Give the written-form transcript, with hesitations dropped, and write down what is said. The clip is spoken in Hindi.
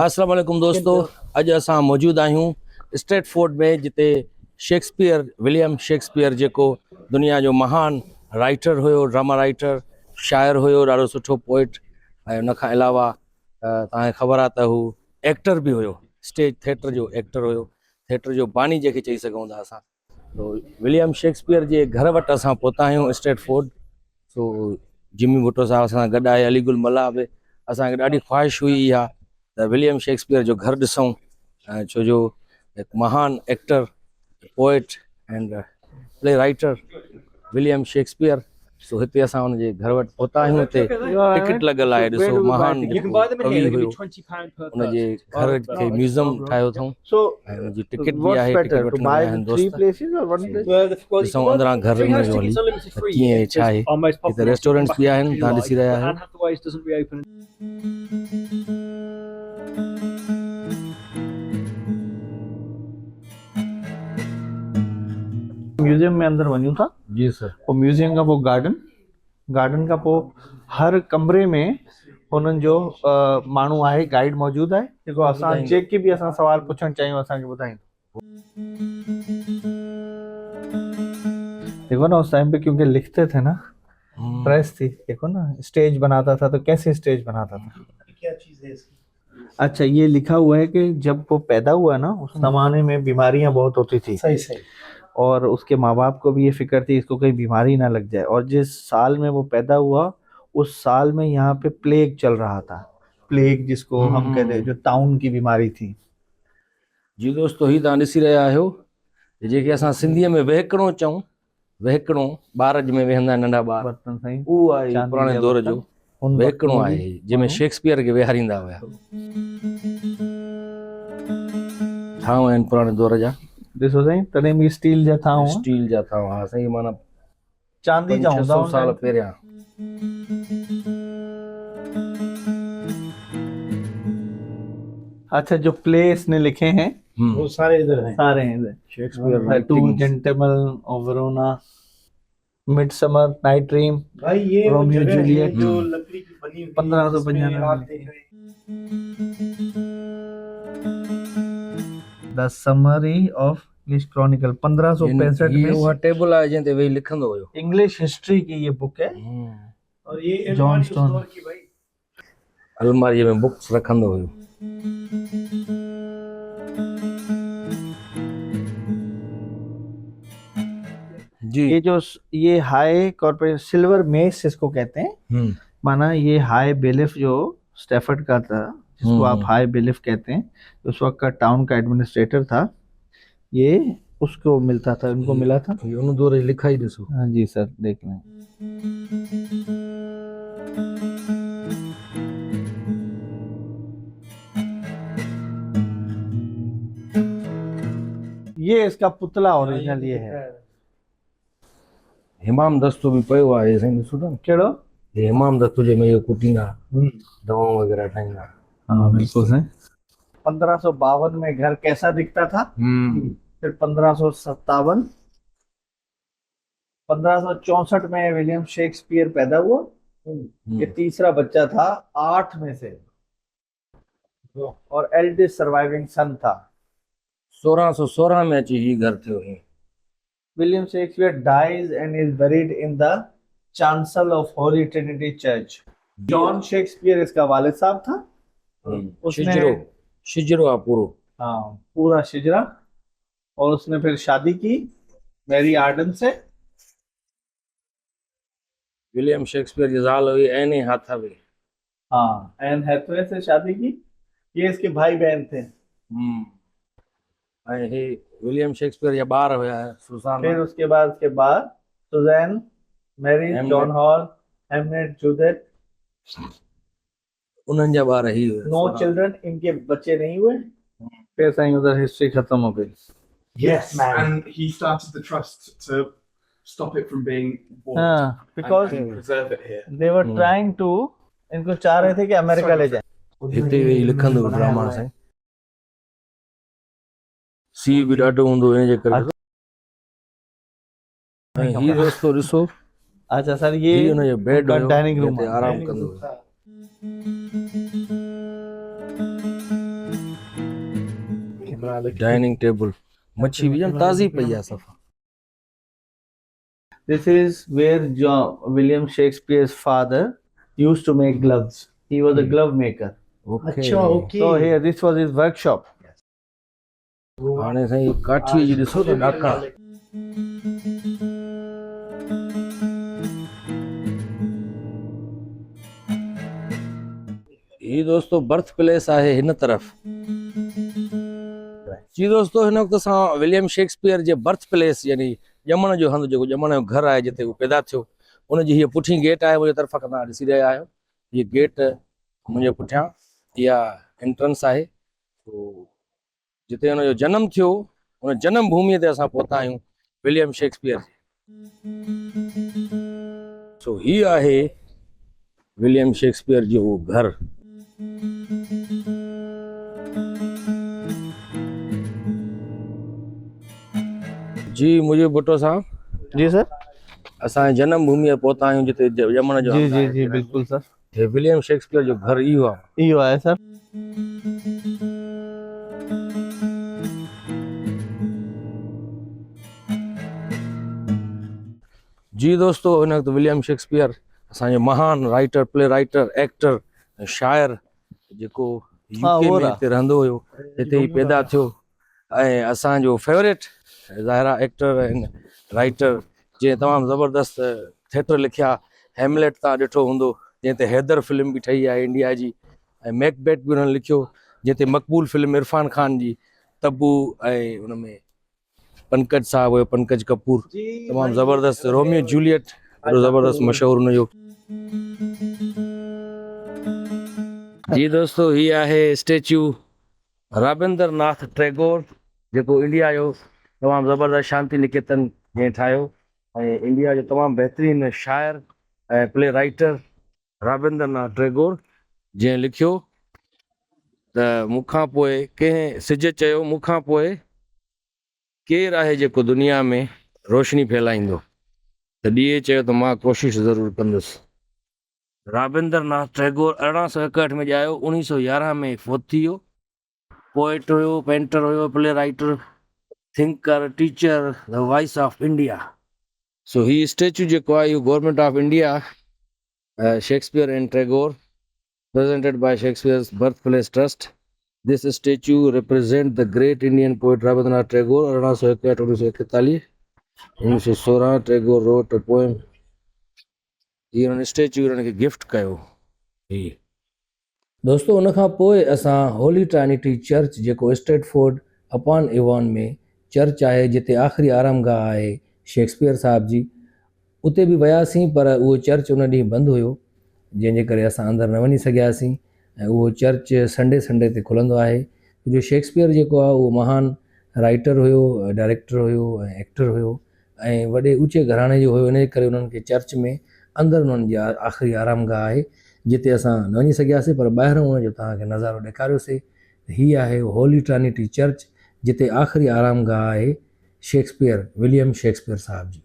अस्सलाम वालेकुम दोस्तों, अज असां मौजूद आहियूं स्ट्रेटफोर्ड में, जिते शेक्सपियर, विलियम शेक्सपियर जेको दुनिया जो महान राइटर हुयो, ड्रामा राइटर, शायर हुयो, ॾाढो सुठो पोइट, ऐं उन खां अलावा तव्हांखे ख़बर आहे त हू एक्टर बि हुयो, स्टेज थिएटर जो एक्टर हुयो, थिएटर जो बानी जंहिंखे चई सघूं था असां। तो विलियम शेक्सपियर जे घर वटि असां पहुता आहियूं स्ट्रेटफोर्ड। सो जिमी भुट्टो साहब सां गॾु आहे, अलीगुल मल्ला बि। असांखे ॾाढी ख़्वाहिश हुई इहा त विलियम शेक्सपियर जो घर ॾिसूं, छो जो हिकु महान actor, poet and play writer William Shakespeare. सो हिते असां हुनजे घर वटि पहुता आहियूं। हिते टिकट लॻल आहे, ॾिसो महान जेको कवि हुयो हुनजे घर खे म्यूज़ियम ठाहियो अथऊं, ऐं हुनजी टिकट बि आहे, टिकट वठण विया आहिनि दोस्त। ॾिसूं अंदरां घर में जो हली त कीअं छा आहे। हिते रेस्टोरेंट्स बि आहिनि, तव्हां ॾिसी रहिया आहियो। म्यूजियम में अंदर वञूं था जी सर। और म्यूजियम का वो गार्डन का वो हर कमरे में उन्हनि जो माण्हू आहे, गाइड मौजूद आहे, जेको असां जेके बि असां सवाल पुछण चाहियूं असांखे ॿुधाईंदो। देखो ना, उस टाइम पे क्योंकि लिखते थे ना, प्रेस थी, देखो ना स्टेज बनाता था, तो कैसे स्टेज बनाता था। क्या चीज है इसकी? अच्छा, ये लिखा हुआ है कि जब वो पैदा हुआ ना, उस जमाने में बीमारियां बहुत होती थी। सही। और उसके माँ बाप को भी ये फिक्र थी इसको कहीं बीमारी ना लग जाए, और जिस साल में वो पैदा हुआ उस साल में यहाँ पे प्लेग चल रहा था। प्लेग जिसको हम कहते हैं, जो ताउन की बीमारी थी। जी दोस्तों, ही तव्हां ॾिसी रहिया आहियो, जेके असां सिंधीअ में वहकणो चऊं, वहकणो ॿार में वेहंदा आहिनि नंढा ॿार, उहो आहे पुराणे दौर जो वहकणो आहे, जंहिंमें शेक्सपियर खे वेहारींदा हुया। ठाव आहिनि पुराणे दौर जा, ॾिसो साईं, तॾहिं बि स्टील जा था, स्टील जा था। हा साईं, माना चांदी जा हूंदा 600 साल पहिरियां। अच्छा, जो प्ले इसने लिखे हैं वो सारे इधर हैं, सारे हैं इधर। Shakespeare, two gentlemen of Verona, midsummer night dream, भाई ये रोमियो जूलियट जो लकड़ी की बनी हुई 1595 the summary of English Chronicle 1565 में। वो टेबल आहे जंहिं ते वेही लिखंदो हुयो। इंग्लिश हिस्ट्री की ये बुक है, और ये जॉन स्टोन की भाई अलमारी में बुक्स रखंदो हुयो। जी, ये हाई कॉर्पोरेशन सिल्वर मेस इसको कहते हैं। माना ये हाई बेलिफ जो स्टैफर्ड का था, जिसको आप हाई बेलिफ कहते हैं, उस वक्त का टाउन का एडमिनिस्ट्रेटर था, ये उसको मिलता था, उनको मिला था। ये उन दौर लिखा ही ॾिसो। हाँ जी सर, देख लें। ये इसका पुतला ओरिजिनल ये है। हिमाम दस्तो भी पियो आहे साईं, ॾिसो था। कहिड़ो? ये हिमाम दस्तो जंहिंमें इहो कुटींदा, दवाऊं वग़ैरह ठाहींदा। हाँ बिल्कुल सही। 1552 में घर कैसा दिखता था, फिर 1557, 1564 में विलियम शेक्सपियर पैदा हुआ। ये तीसरा बच्चा था 8 में से, और एल्डेस्ट सर्वाइविंग सन था। 1616 में अची ही घर थियो ही। William Shakespeare dies and is buried in the chancel of Holy Trinity Church. John Shakespeare इसका वालिद साहब था। उसने शिजरो पूरो, हाँ पूरा शिजरा, और उसने फिर शादी की मैरी आर्डन से। विलियम शेक्सपियर की ज़ाल हुई एनी हाथावे। हाँ, एन हैथवे से शादी की। ये इसके भाई बहन थे। हे विलियम शेक्सपियर या बार हुया है, सुसाना। फिर उसके बाद Suzanne, Mary, John Hall, Hamnet, Judith, उन्हनि जा बार ही हुए। नो चिल्ड्रन, इनके बच्चे नहीं हुए। फिर सही उधर हिस्ट्री खत्म हो गई। Yes, and he started the trust to stop it from being bought, because and preserve it here. they were trying to, इनको चाह रहे थे कि अमेरिका ले जाए। हिते वेही लिखंदो ड्रामा साईं, सी भी ॾाढो हूंदो इन जे करे। ही दोस्तो ॾिसो। अच्छा सर, ये हुनजो बेड हुयो, डाइनिंग रूम, आराम कंदो हुयो। डाइनिंग टेबल मच्छी भी जम ताज़ी पई आहे सफ़ा This is where William Shakespeare's father used to make gloves. He was a glove maker. Okay So here, this was his workshop. हाणे साईं काठीअ जी ॾिसो त ॾाका ये दोस्तों बर्थ प्लेस आहे हिन तरफ़ जी दोस्तों हिन वक़्तु असां विलियम शेक्सपियर जे बर्थ प्लेस यानी ॼमण जो हंधु जेको ॼमण जो घर आहे जिते उहो पैदा थियो उनजी हीअ पुठी गेट आहे मुंहिंजे तरफ़ां खां तव्हां ॾिसी रहिया आहियो हीअ गेट मुंहिंजे पुठियां इहा एंट्रेंस आहे जिते हुनजो जनमु थियो उन जनम भूमीअ ते असां पहुता आहियूं विलियम शेक्सपियर सो हीअ आहे विलियम शेक्सपियर जो उहो घर जी मुंहिंजो भुट्टो साहब जी सर असांजे जनम भूमीअ पहुता आहियूं जिते ॼमण जो जी जी जी बिल्कुल सर हे विलियम शेक्सपियर जो घर इहो आहे इहो आहे सर जी दोस्तों हिन वक़्तु विलियम शेक्सपियर असांजो महान राइटर प्ले राइटर एक्टर शायर जेको यूके में हिते रहंदो हुयो हिते ई पैदा थियो ऐं असांजो फेवरेट ज़ाहिरा एक्टर ऐं राइटर जंहिं तमामु ज़बरदस्त थिएटर लिखिया हेमलेट तव्हां ॾिठो हूंदो जंहिं ते हैदर फिल्म बि ठही आहे इंडिया जी ऐं मैकबेथ बि हुननि लिखियो जंहिं ते मक़बूल फिल्म इरफान खान जी तब्बू ऐं हुन में पंकज साहब हुयो पंकज कपूर तमामु ज़बरदस्त रोमियो जूलियट ॾाढो ज़बरदस्त मशहूरु हुनजो जी दोस्तों हीअ आहे स्टेच्यू राबिंद्रनाथ टैगोर जेको इंडिया जो तमामु ज़बरदस्त शांति निकेतन जंहिं ठाहियो ऐं इंडिया जो तमामु बहितरीनु शाइर ऐं प्ले राइटर राबिंद्रनाथ टैगोर जंहिं लिखियो त मूंखां पोइ कंहिं सिज चयो मूंखां पोइ केरु आहे जेको दुनिया में रोशनी फैलाईंदो त ॾींहुं चयो त मां कोशिशि ज़रूरु कंदुसि राबिंद्रनाथ टैगोर 1861 में ॼायो 1911 में फोत थी वियो पोइट हुयो पेंटर हुयो play writer thinker teacher the voice of India so he statue जेको आहे इहो government of India Shakespeare and Tagore presented by Shakespeare's Birthplace Trust. This statue represents the great Indian poet Rabindranath Tagore. 1861 1916 Tagore wrote a poem. ये उन्होंने स्टेच्यू उन्होंने गिफ्ट कयो ही दोस्तों उन खां पोइ असां होली ट्राइनिटी चर्च जेको स्ट्रेटफोर्ड अपॉन एवॉन में चर्च आहे जिते आख़िरी आरामगाह आहे शेक्सपियर साहब जी उते बि वियासीं पर उहो चर्च उन ॾींहुं बंदि हुयो जंहिंजे करे असां अंदरि न वञी सघियासीं ऐं उहो चर्च संडे ते खुलंदो आहे जो शेक्सपियर जेको आहे उहो महान राइटर हुयो डायरेक्टर हुयो ऐं एक्टर हुयो ऐं वॾे ऊचे घराणे जो हुयो इन करे उन्हनि खे चर्च में अंदरि उन्हनि जी आख़िरी आरामगाह आहे जिते असां न वञी सघियासीं पर ॿाहिरों उनजो तव्हांखे नज़ारो ॾेखारियोसीं हीअ आहे होली ट्राइनिटी चर्च जिते आख़िरी आरामगाह आहे शेक्सपियर विलियम शेक्सपियर साहब जी